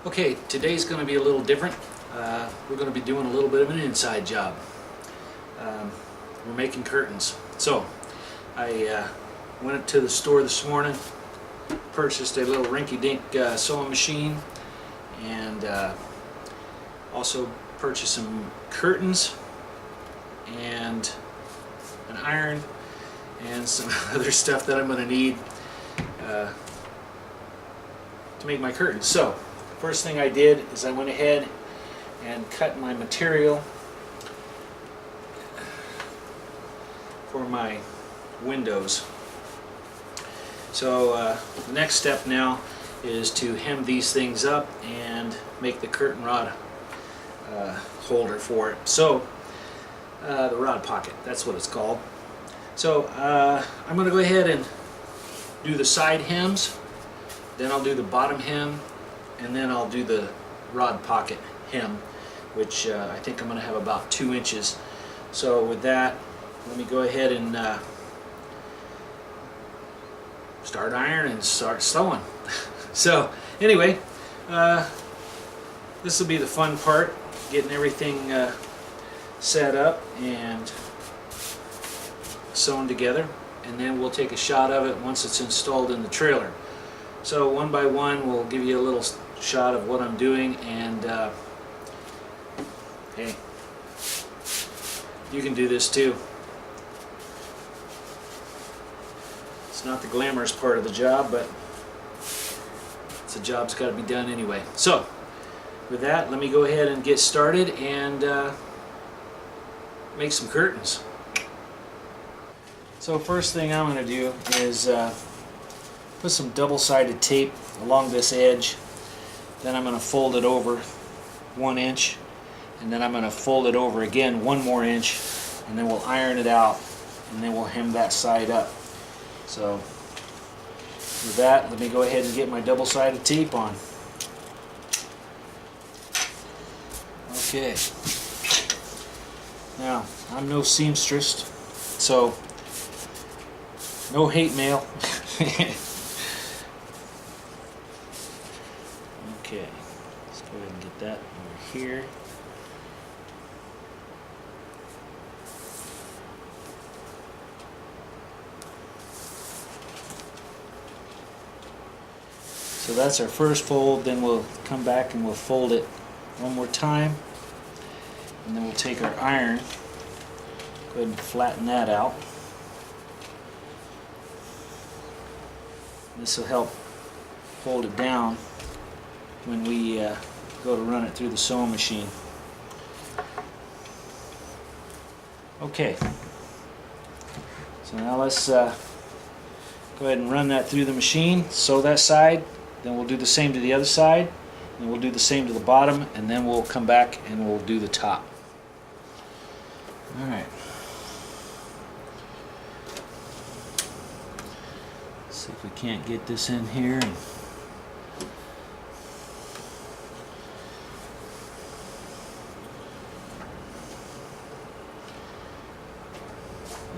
Okay, today's going to be a little different. We're going to be doing a little bit of an inside job. We're making curtains. So, I went to the store this morning, purchased a little rinky-dink sewing machine, and also purchased some curtains and an iron and some other stuff that I'm going to need to make my curtains. So, first thing I did is I went ahead and cut my material for my windows. So the next step now is to hem these things up and make the curtain rod holder for it. So the rod pocket, that's what it's called. So I'm going to go ahead and do the side hems, then I'll do the bottom hem, and then I'll do the rod pocket hem, which I think I'm going to have about 2 inches. So with that, let me go ahead and start ironing and start sewing. So anyway, this will be the fun part, getting everything set up and sewn together, and then we'll take a shot of it once it's installed in the trailer. So one by one we'll give you a little shot of what I'm doing, and hey, you can do this too. It's not the glamorous part of the job, but it's a job's got to be done anyway. So with that, let me go ahead and get started and make some curtains. So first thing I'm going to do is put some double-sided tape along this edge. Then I'm going to fold it over 1 inch, and then I'm going to fold it over again 1 more inch, and then we'll iron it out, and then we'll hem that side up. So with that, let me go ahead and get my double-sided tape on. Okay. Now, I'm no seamstress, so no hate mail. Okay, let's go ahead and get that over here. So that's our first fold, then we'll come back and we'll fold it 1 more time, and then we'll take our iron, go ahead and flatten that out. This will help hold it down when we go to run it through the sewing machine. Okay, so now let's go ahead and run that through the machine, sew that side, then we'll do the same to the other side, and we'll do the same to the bottom, and then we'll come back and we'll do the top. Alright. See if we can't get this in here.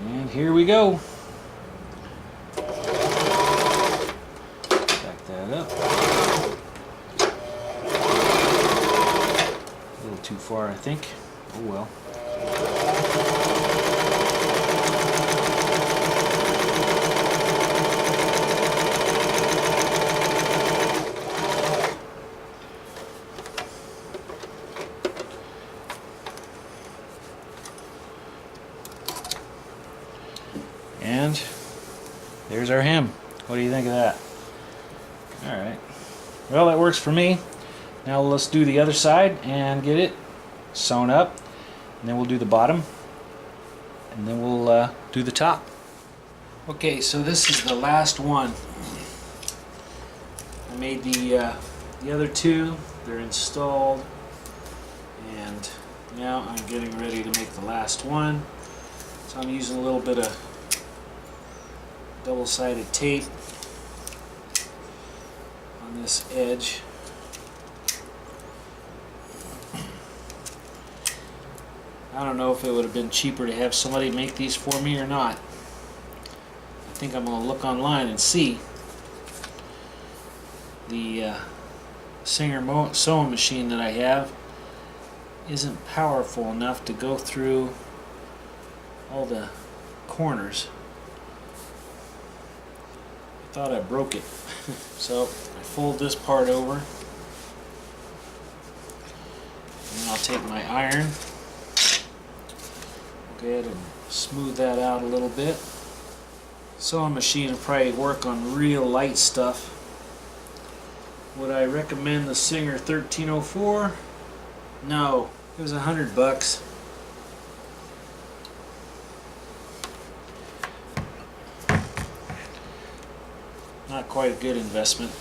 And here we go. Back that up. A little too far, I think. Oh well. And there's our hem. What do you think of that? Alright. Well, that works for me. Now let's do the other side and get it sewn up. And then we'll do the bottom. And then we'll do the top. Okay, so this is the last one. I made the other two. They're installed. And now I'm getting ready to make the last one. So I'm using a little bit of double-sided tape on this edge. I don't know if it would have been cheaper to have somebody make these for me or not. I think I'm going to look online and see the Singer sewing machine that I have isn't powerful enough to go through all the corners. I thought I broke it. So I fold this part over, and I'll take my iron, go ahead and smooth that out a little bit. Sewing machine will probably work on real light stuff. Would I recommend the Singer 1304? No, it was $100. Not quite a good investment.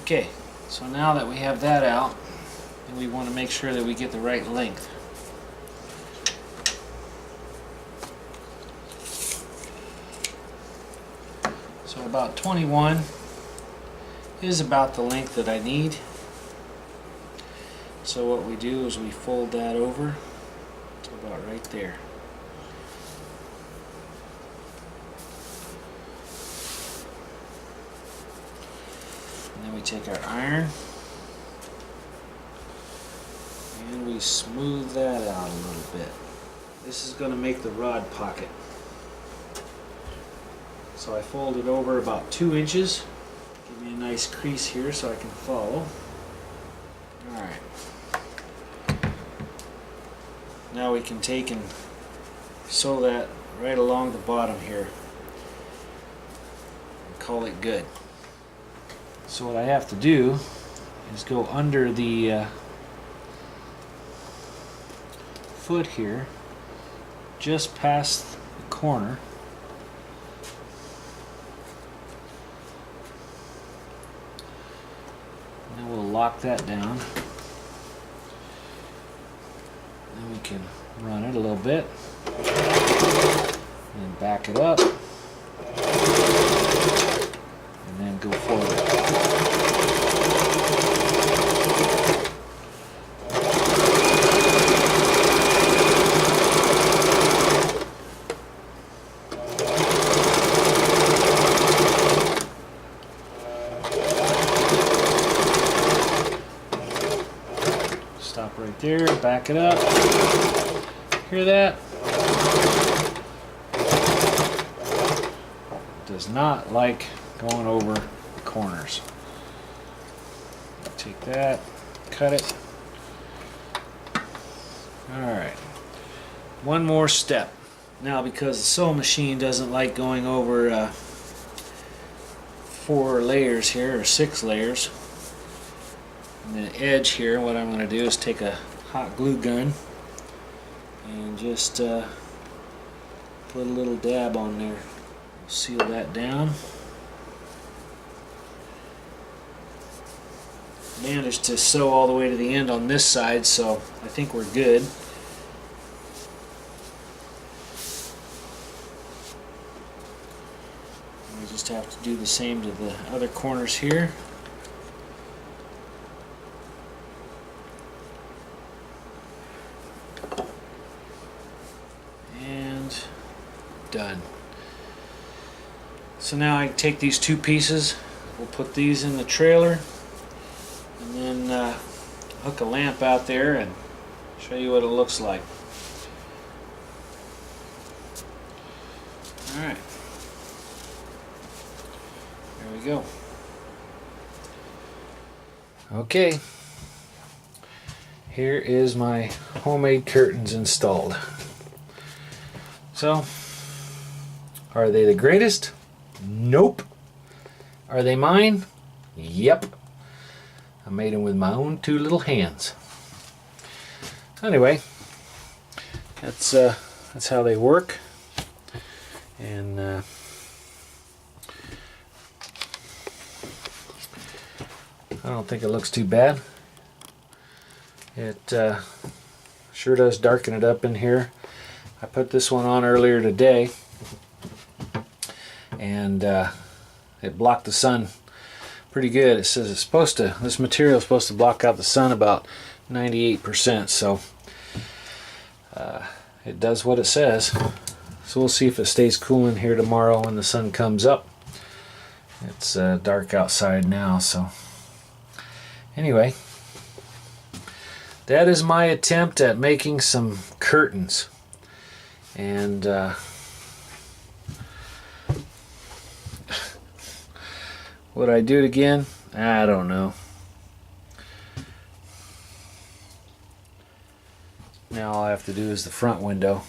Okay, so now that we have that out, and we want to make sure that we get the right length. So about 21 is about the length that I need. So what we do is we fold that over to about right there. And then we take our iron and we smooth that out a little bit. This is going to make the rod pocket. So I fold it over about 2 inches. Give me a nice crease here so I can follow. Alright. Now we can take and sew that right along the bottom here and call it good. So what I have to do is go under the foot here, just past the corner. And then we'll lock that down. Then we can run it a little bit and back it up and then go forward. Stop right there, back it up. Hear that? Does not like going over the corners. Take that, cut it. Alright. One more step. Now, because the sewing machine doesn't like going over 4 layers here, or 6 layers, and the edge here, what I'm going to do is take a hot glue gun and just put a little dab on there. Seal that down. Managed to sew all the way to the end on this side, so I think we're good. We just have to do the same to the other corners here. And done. So now I take these 2 pieces, we'll put these in the trailer, and then hook a lamp out there and show you what it looks like. Alright, there we go. Okay, here is my homemade curtains installed. So, are they the greatest? Nope. Are they mine? Yep. I made them with my own 2 little hands. Anyway, that's how they work. And I don't think it looks too bad. It sure does darken it up in here. I put this one on earlier today, and it blocked the sun pretty good. It says it's supposed to, this material is supposed to block out the sun about 98%, so it does what it says. So we'll see if it stays cool in here tomorrow when the sun comes up. It's dark outside now, so Anyway, that is my attempt at making some curtains. And would I do it again? I don't know. Now all I have to do is the front window.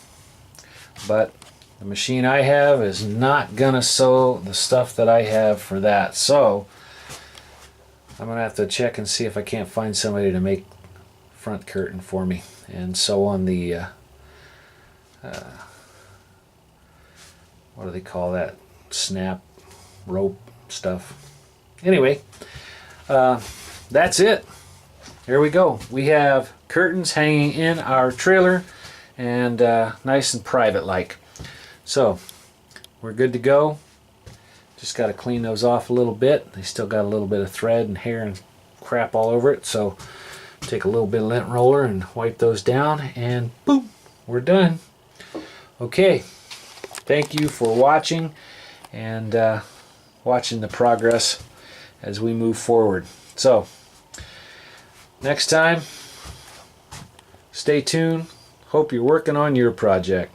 But the machine I have is not gonna sew the stuff that I have for that. So I'm gonna have to check and see if I can't find somebody to make front curtain for me and sew on the what do they call that? Snap rope stuff. Anyway, that's it. Here we go. We have curtains hanging in our trailer and nice and private like. So we're good to go. Just got to clean those off a little bit. They still got a little bit of thread and hair and crap all over it. So take a little bit of lint roller and wipe those down and boom, we're done. Okay, thank you for watching and watching the progress as we move forward. So next time, stay tuned. Hope you're working on your project.